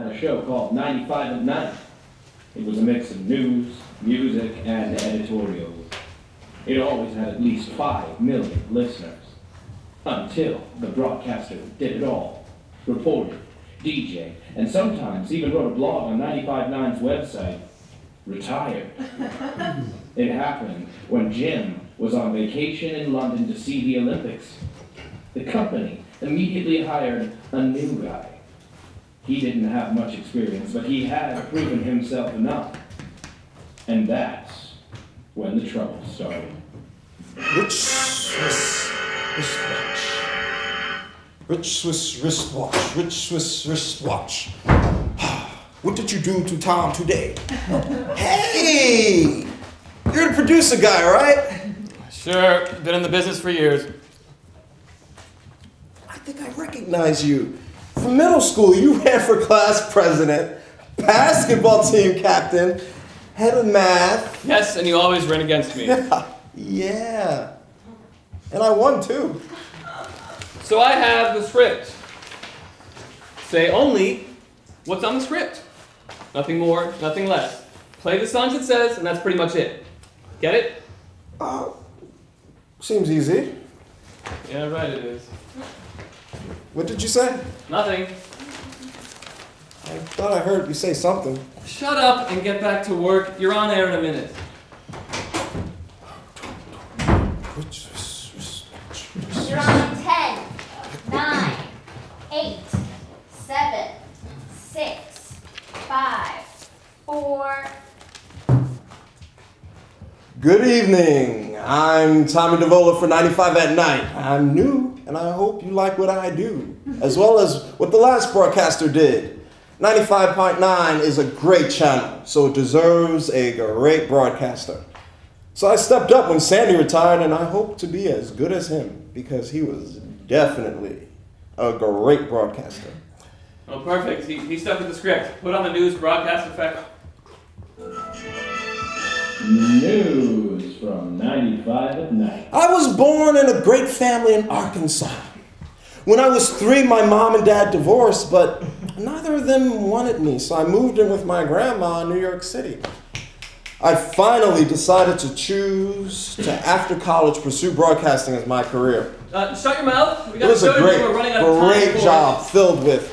had a show called 95 at Night. It was a mix of news, music, and editorials. It always had at least 5 million listeners. Until the broadcaster did it all. Reported, DJ, and sometimes even wrote a blog on 95.9's website. Retired. It happened when Jim was on vacation in London to see the Olympics. The company immediately hired a new guy. He didn't have much experience, but he had proven himself enough. And that's when the trouble started. Rich Swiss wristwatch. Rich Swiss wristwatch. Rich Swiss wristwatch. What did you do to Tom today? Hey! You're the producer guy, right? Sure. Been in the business for years. I think I recognize you. From middle school, you ran for class president, basketball team captain, head of math. Yes, and you always ran against me. Yeah. And I won too. So I have the script. Say only what's on the script. Nothing more, nothing less. Play the songs it says, and that's pretty much it. Get it? Seems easy. Yeah, right it is. What did you say? Nothing. I thought I heard you say something. Shut up and get back to work. You're on air in a minute. You're on 10, 9, 8, 7, 6, 5, 4. Good evening. I'm Tommy DeVola for 95 at Night. I'm new, and I hope you like what I do, as well as what the last broadcaster did. 95.9 is a great channel, so it deserves a great broadcaster. So I stepped up when Sandy retired, and I hope to be as good as him, because he was definitely a great broadcaster. Oh, perfect. He stuck with the script. Put on the news broadcast effect. News from 95 at Night. I was born in a great family in Arkansas. When I was 3, my mom and dad divorced, but neither of them wanted me, so I moved in with my grandma in New York City. I finally decided to choose to, after college, pursue broadcasting as my career. Shut your mouth. We It got was a great job filled with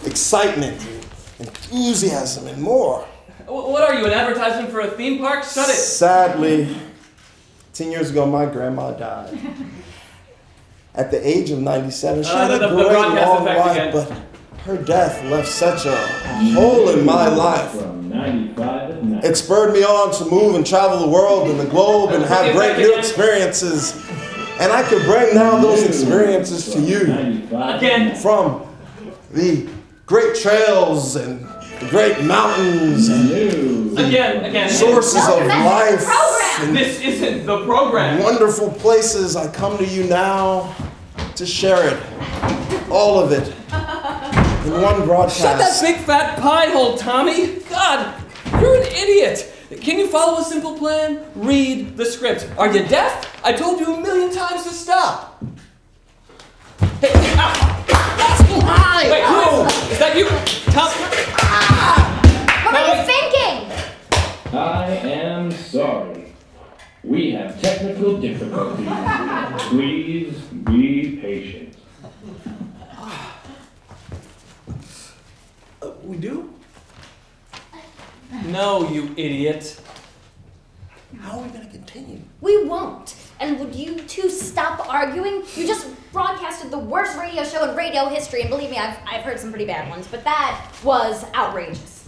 excitement, enthusiasm, and more. What are you, an advertisement for a theme park? Shut it. Sadly, 10 years ago, my grandma died. At the age of 97, she had a great long life, but her death left such a hole in my life. From 95 at Night. It spurred me on to move and travel the world and the globe and have great new experiences. And I could bring now those experiences to you. Again. From the great trails and the great mountains and Again. sources of life. And This isn't the program. wonderful places. I come to you now to share it. All of it. In one broadcast. Shut that big fat pie hole, Tommy. God, you're an idiot. Can you follow a simple plan? Read the script. Are you deaf? I told you 1,000,000 times to stop. Hey, rascal! Hi! Wait, who? Is that you? Tom? What are you thinking? I am sorry. We have technical difficulties. Please be patient. We do? No, you idiot. How are we going to continue? We won't. And would you two stop arguing? You just broadcasted the worst radio show in radio history, and believe me, I've heard some pretty bad ones, but that was outrageous.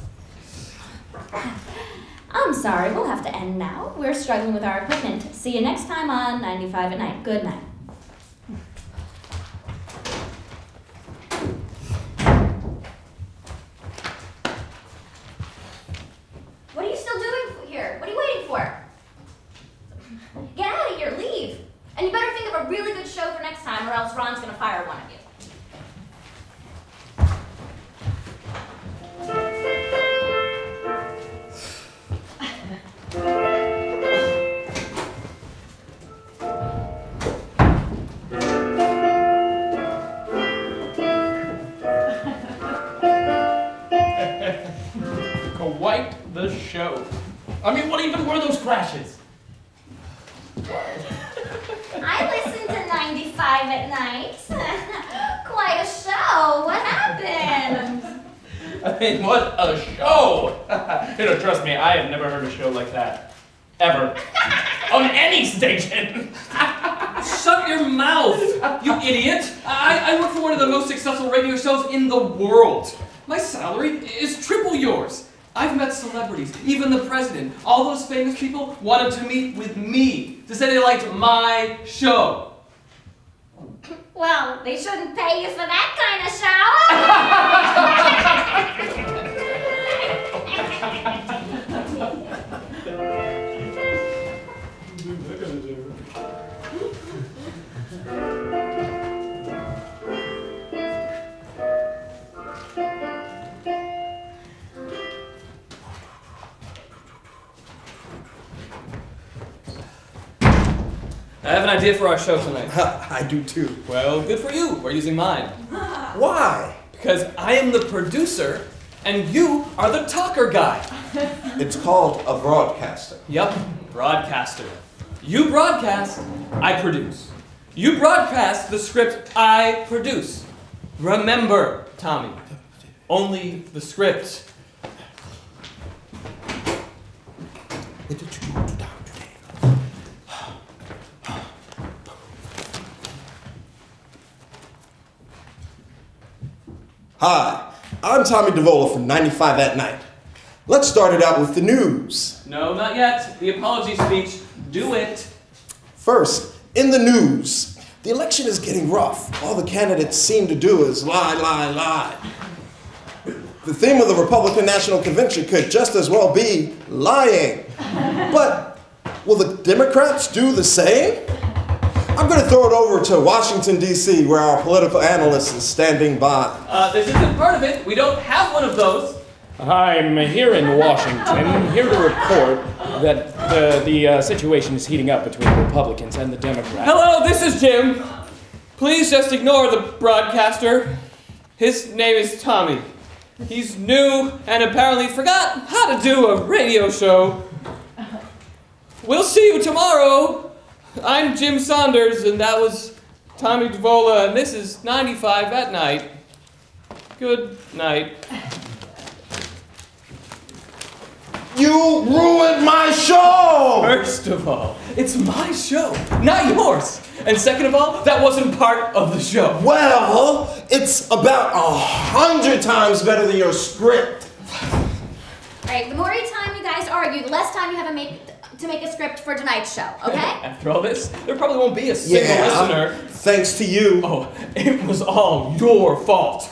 I'm sorry, we'll have to end now. We're struggling with our equipment. See you next time on 95 at Night. Good night. What are you still doing here? What are you waiting for? Get out of here, leave. And you better think of a really good show for next time, or else Ron's gonna fire one of you. show. I mean, what even were those crashes? I listened to 95 at night. Quite a show. What happened? I mean, what a show! Trust me, I have never heard a show like that. Ever. On any station! Shut your mouth, you idiot! I work for one of the most successful radio shows in the world. My salary is triple yours. I've met celebrities, even the president. All those famous people wanted to meet with me to say they liked my show. Well, they shouldn't pay you for that kind of I have an idea for our show tonight. I do too. Well, good for you. We're using mine. Why? Because I am the producer, and you are the talker guy. It's called a broadcaster. Yep, broadcaster. You broadcast, I produce. You broadcast the script, I produce. Remember, Tommy, only the script. Hi, I'm Tommy DeVola from 95 at Night. Let's start it out with the news. No, not yet. The apology speech. Do it. First, in the news, the election is getting rough. All the candidates seem to do is lie, lie, lie. The theme of the Republican National Convention could just as well be lying. But will the Democrats do the same? I'm going to throw it over to Washington, D.C., where our political analyst is standing by. This isn't part of it. We don't have one of those. I'm here in Washington, here to report that the situation is heating up between the Republicans and the Democrats. Hello, this is Jim. Please just ignore the broadcaster. His name is Tommy. He's new and apparently forgot how to do a radio show. We'll see you tomorrow. I'm Jim Saunders, and that was Tommy DeVola, and this is 95 at Night. Good night. You ruined my show! First of all, it's my show, not yours. And second of all, that wasn't part of the show. Well, it's about 100 times better than your script. Alright, the more time you guys argue, the less time you have to make a script for tonight's show, okay? After all this, there probably won't be a single listener. Thanks to you. Oh, it was all your fault.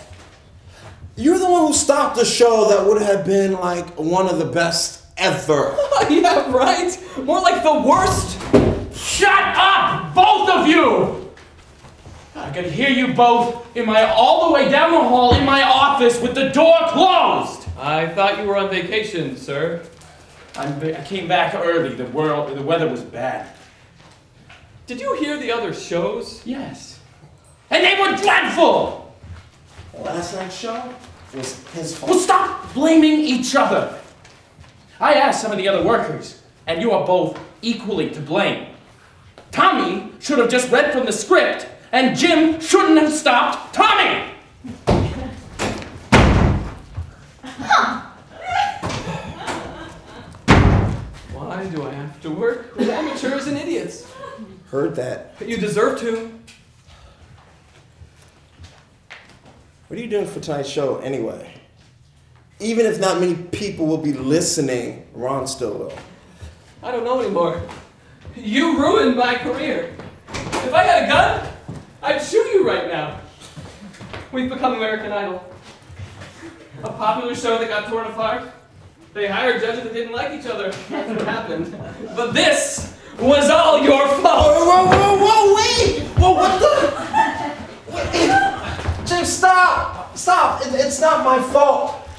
You're the one who stopped a show that would have been like one of the best ever. Yeah, right? More like the worst. Shut up, both of you! I could hear you both all the way down the hall in my office with the door closed. I thought you were on vacation, sir. I came back early. The weather was bad. Did you hear the other shows? Yes. And they were dreadful! Last night's show was his Well, fault. stop blaming each other. I asked some of the other workers, and you are both equally to blame. Tommy should have just read from the script, and Jim shouldn't have stopped Tommy! Why do I have to work with amateurs and idiots? Heard that. But you deserve to. What are you doing for tonight's show anyway? Even if not many people will be listening, Ron still will. I don't know anymore. You ruined my career. If I had a gun, I'd shoot you right now. We've become American Idol. A popular show that got torn apart. They hired judges that didn't like each other. That's what happened. But this was all your fault. Whoa, wait! Whoa, what the? Wait. Jim, stop! Stop! It's not my fault.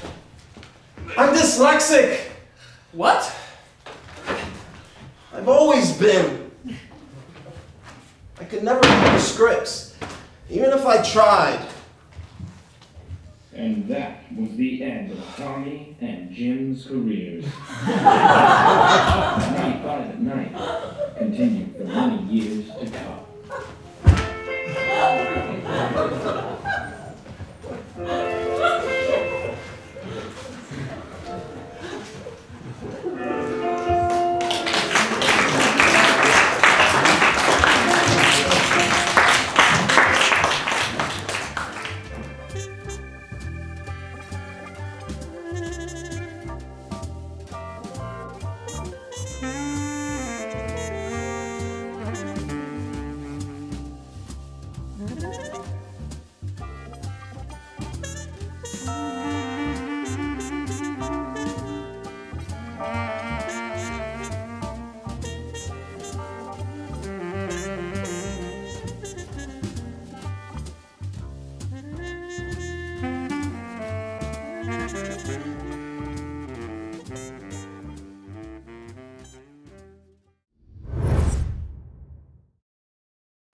I'm dyslexic. What? I've always been. I could never read the scripts, even if I tried. And that was the end of Tommy and Jim's careers. 95 at Night continued for many years